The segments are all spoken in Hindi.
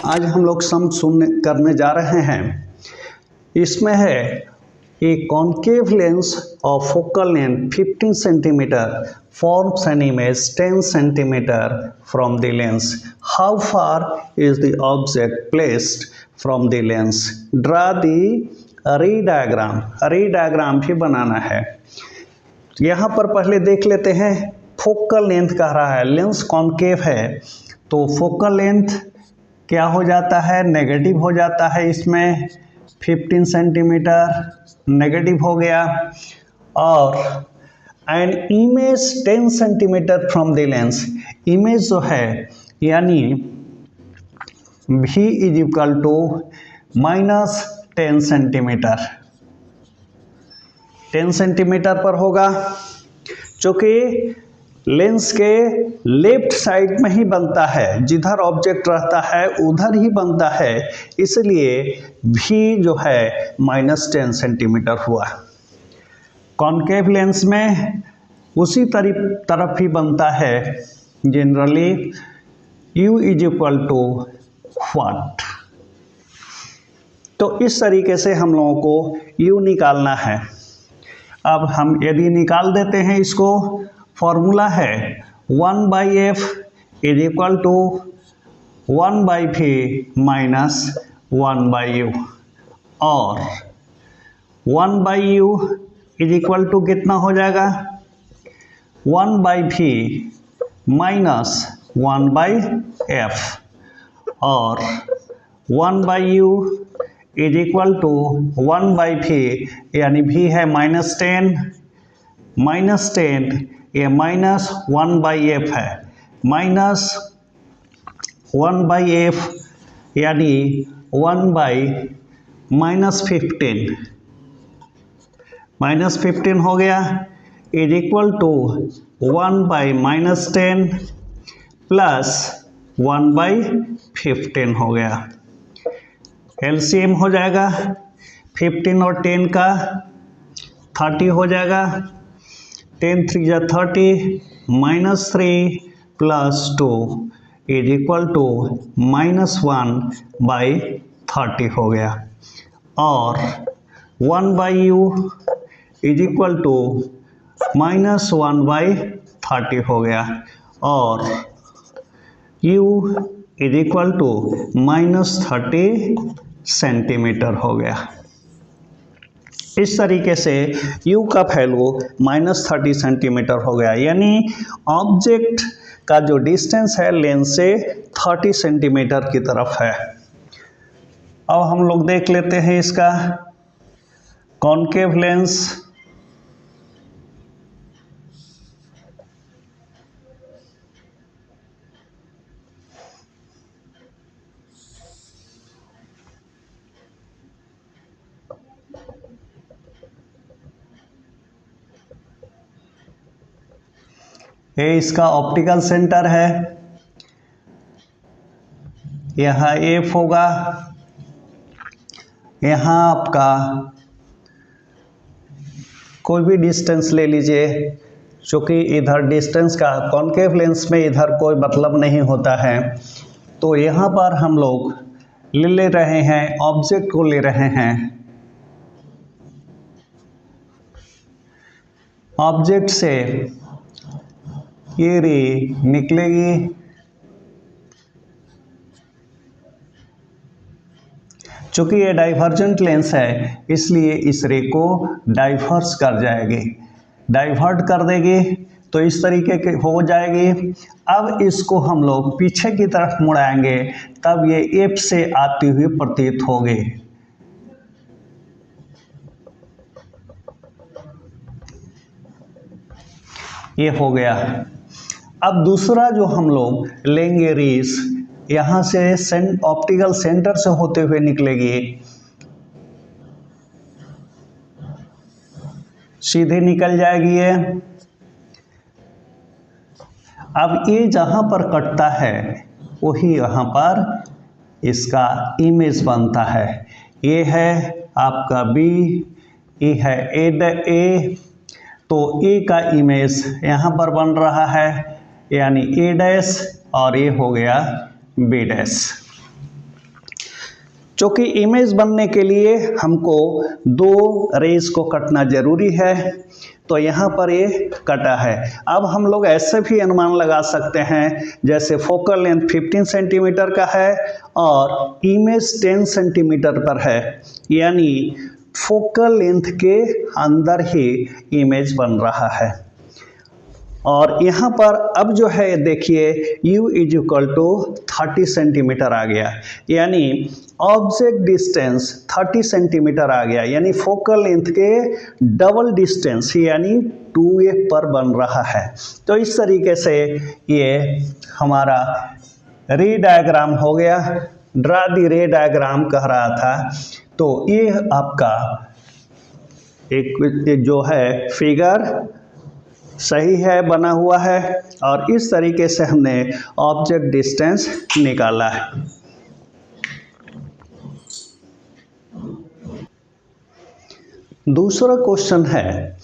आज हम लोग सम करने जा रहे हैं। इसमें है a concave lens of focal length 15 centimetre forms an image 10 centimeter from the lens. How far is the object placed from the lens? Draw the रे डायग्राम। रे डायग्राम भी बनाना है। यहाँ पर पहले देख लेते हैं। फोकल लेंथ कह रहा है, लेंस कॉन्केव है तो फोकल लेंथ क्या हो जाता है, नेगेटिव हो जाता है। इसमें 15 सेंटीमीटर नेगेटिव हो गया और and image 10 centimetre from the lens. Image जो है यानी v is equal to -10 centimetre 10 centimetre पर होगा, चूँकि लेंस के लेफ्ट साइड में ही बनता है, जिधर ऑब्जेक्ट रहता है उधर ही बनता है, इसलिए v जो है -10 सेंटीमीटर हुआ। कॉन्केव लेंस में उसी तरफ ही बनता है generally. u is equal to what. तो इस तरीके से हम लोगों को u निकालना है। अब हम यदि निकाल देते हैं इसको, फॉर्मूला है 1/f is equal to 1/v minus 1/u और 1/u इज इक्वल टू कितना हो जाएगा, 1/v माइनस 1/f और 1/u is equal to 1/v यानी v है -10 ये माइनस 1/f है, माइनस 1/f यानी 1/-15 हो गया इज इक्वल टू 1/-10 प्लस 1/15 हो गया। एलसीएम हो जाएगा 15 और 10 का 30 हो जाएगा। 10 3 जा 30 -3 प्लस 2 इज इक्वल टू -1/30 हो गया और 1/u इज इक्वल टू -1/30 हो गया और u is equal to -30 centimetre हो गया। इस तरीके से u का वैल्यू -30 सेंटीमीटर हो गया, यानी ऑब्जेक्ट का जो डिस्टेंस है लेंस से 30 सेंटीमीटर की तरफ है। अब हम लोग देख लेते हैं इसका कॉन्केव लेंस। ये इसका ऑप्टिकल सेंटर है, यहाँ F होगा, यहाँ आपका कोई भी डिस्टेंस ले लीजिए, क्योंकि इधर डिस्टेंस का कॉन्केव लेंस में इधर कोई मतलब नहीं होता है। तो यहाँ पर हम लोग ले रहे हैं, ऑब्जेक्ट को ले रहे हैं। ऑब्जेक्ट से ये रे निकलेगी, चूँकि ये डाइवर्जेंट लेंस है इसलिए इस रे को डाइवर्स कर जाएगी, डाइवर्ट कर देगी तो इस तरीके की हो जाएगी। अब इसको हम लोग पीछे की तरफ मुड़ाएंगे तब ये एफ से आती हुई प्रतीत होगी। ये हो गया। अब दूसरा जो हम लोग लेंगे रेस, यहाँ से ऑप्टिकल सेंटर से होते हुए निकलेगी, सीधे निकल जाएगी ये। अब ये जहाँ पर कटता है वही यहाँ पर इसका इमेज बनता है। ये है आपका बी, ये है ए, तो ए का इमेज यहाँ पर बन रहा है, यानी ए डैश और ये हो गया बी डैश। चूँकि इमेज बनने के लिए हमको दो रेज को कटना जरूरी है, तो यहाँ पर ये कटा है। अब हम लोग ऐसे भी अनुमान लगा सकते हैं, जैसे फोकल लेंथ 15 सेंटीमीटर का है और इमेज 10 सेंटीमीटर पर है, यानी फोकल लेंथ के अंदर ही इमेज बन रहा है। और यहाँ पर अब जो है देखिए u is equal to 30 centimetre आ गया, यानी ऑब्जेक्ट डिस्टेंस 30 सेंटीमीटर आ गया, यानी फोकल लेंथ के डबल डिस्टेंस यानी 2a पर बन रहा है। तो इस तरीके से ये हमारा रे डायग्राम हो गया, ड्रा दी रे डायग्राम कह रहा था। तो ये आपका एक जो है फिगर सही है, बना हुआ है, और इस तरीके से हमने ऑब्जेक्ट डिस्टेंस निकाला है। दूसरा क्वेश्चन है,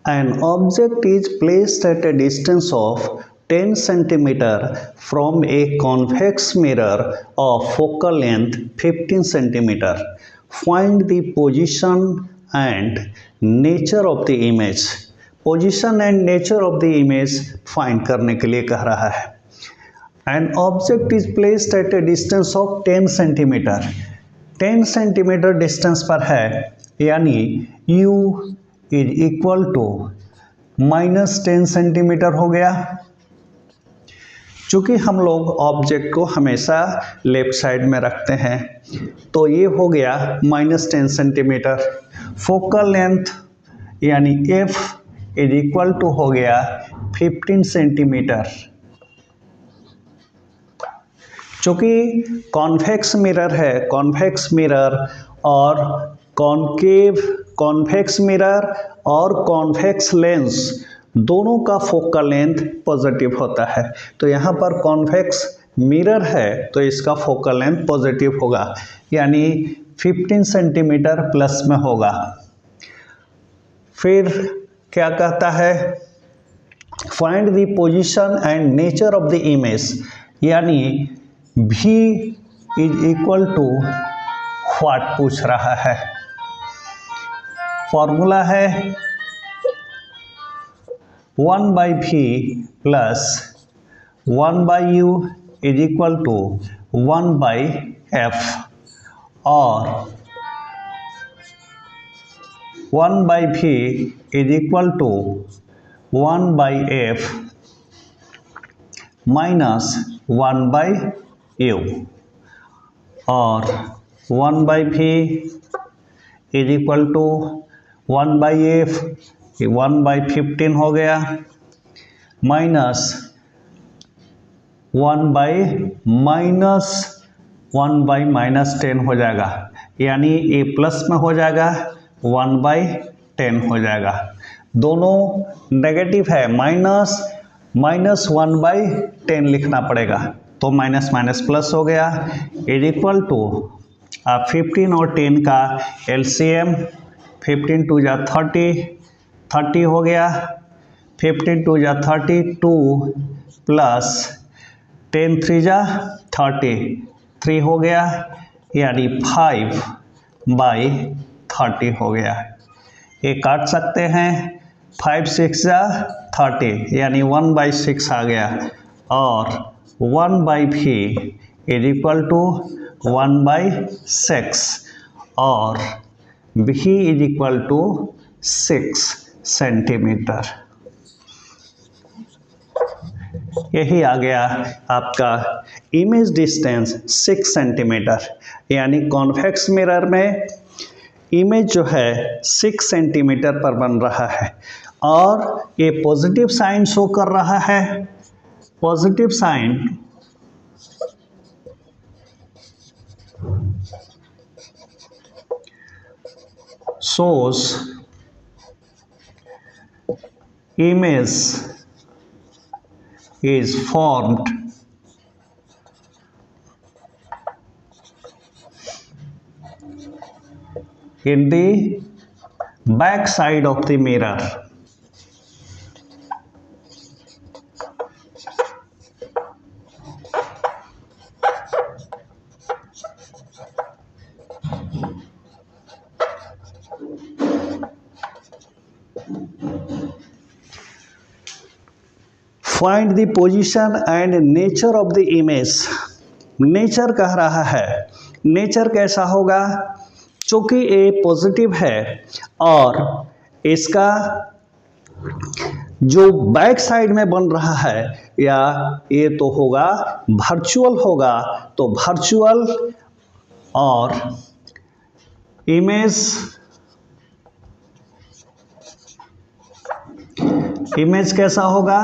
an object is placed at a distance of 10 centimetre from a convex mirror of focal length 15 centimetre, find the position and nature of the image. Position and nature of the image find करने के लिए कह रहा है। An object is placed at a distance of 10 centimetre, 10 centimetre distance पर है, यानी u is equal to -10 centimetre हो गया। चूँकि हम लोग ऑब्जेक्ट को हमेशा लेफ्ट साइड में रखते हैं, तो ये हो गया -10 सेंटीमीटर। फोकल लेंथ यानी f इज इक्वल टू हो गया 15 सेंटीमीटर। चूँकि कॉन्वेक्स मिरर है, कॉन्वेक्स मिरर और कॉन्वेक्स मिरर और कॉन्वेक्स लेंस दोनों का फोकल लेंथ पॉजिटिव होता है। तो यहाँ पर कॉन्वेक्स मिरर है तो इसका फोकल लेंथ पॉजिटिव होगा, यानी 15 सेंटीमीटर प्लस में होगा। फिर क्या कहता है, find the position and nature of the image, यानी v is equal to what पूछ रहा है। फॉर्मूला है 1/v plus 1/u is equal to 1/f, और 1/v is equal to 1/f minus 1/u, और 1/v is equal to 1/f 1/15 हो गया, माइनस 1/-10 हो जाएगा, यानी ये प्लस में हो जाएगा 1/10 हो जाएगा। दोनों नेगेटिव है, माइनस 1/10 लिखना पड़ेगा, तो माइनस माइनस प्लस हो गया, इज इक्वल टू 15 और 10 का एलसीएम, 15 2 जा 30 हो गया, 15 2 जा 32 प्लस 10 3 जा 33 हो गया, यानी 5/30 हो गया। ये काट सकते हैं, 5 6 जा 30, यानी 1/6 आ गया, और 1/v इज इक्वल टू 1/6, और v is equal to 6 centimetre. यही आ गया आपका इमेज डिस्टेंस 6 सेंटीमीटर, यानी कॉन्वेक्स मिरर में इमेज जो है 6 सेंटीमीटर पर बन रहा है, और ये पॉजिटिव साइन शो कर रहा है। Positive sign shows image is formed in the back side of the mirror. Find the position and nature of the image. Nature कह रहा है, नेचर कैसा होगा, चूँकि ए पॉजिटिव है और इसका जो बैक साइड में बन रहा है या ये तो होगा वर्चुअल होगा, तो वर्चुअल और इमेज कैसा होगा,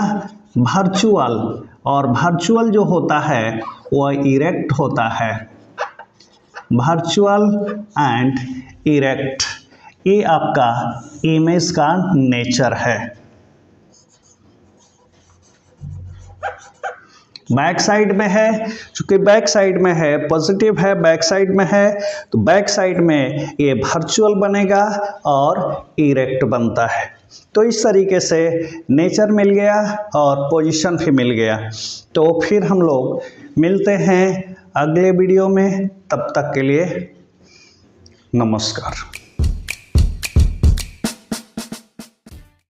वर्चुअल, और वर्चुअल जो होता है वह इरेक्ट होता है, वर्चुअल एंड इरेक्ट, ये आपका इमेज का नेचर है। बैक साइड में है, चूंकि बैक साइड में है, पॉजिटिव है, बैक साइड में है, तो बैक साइड में ये वर्चुअल बनेगा और इरेक्ट बनता है। तो इस तरीके से नेचर मिल गया और पोजीशन भी मिल गया। तो फिर हम लोग मिलते हैं अगले वीडियो में, तब तक के लिए नमस्कार।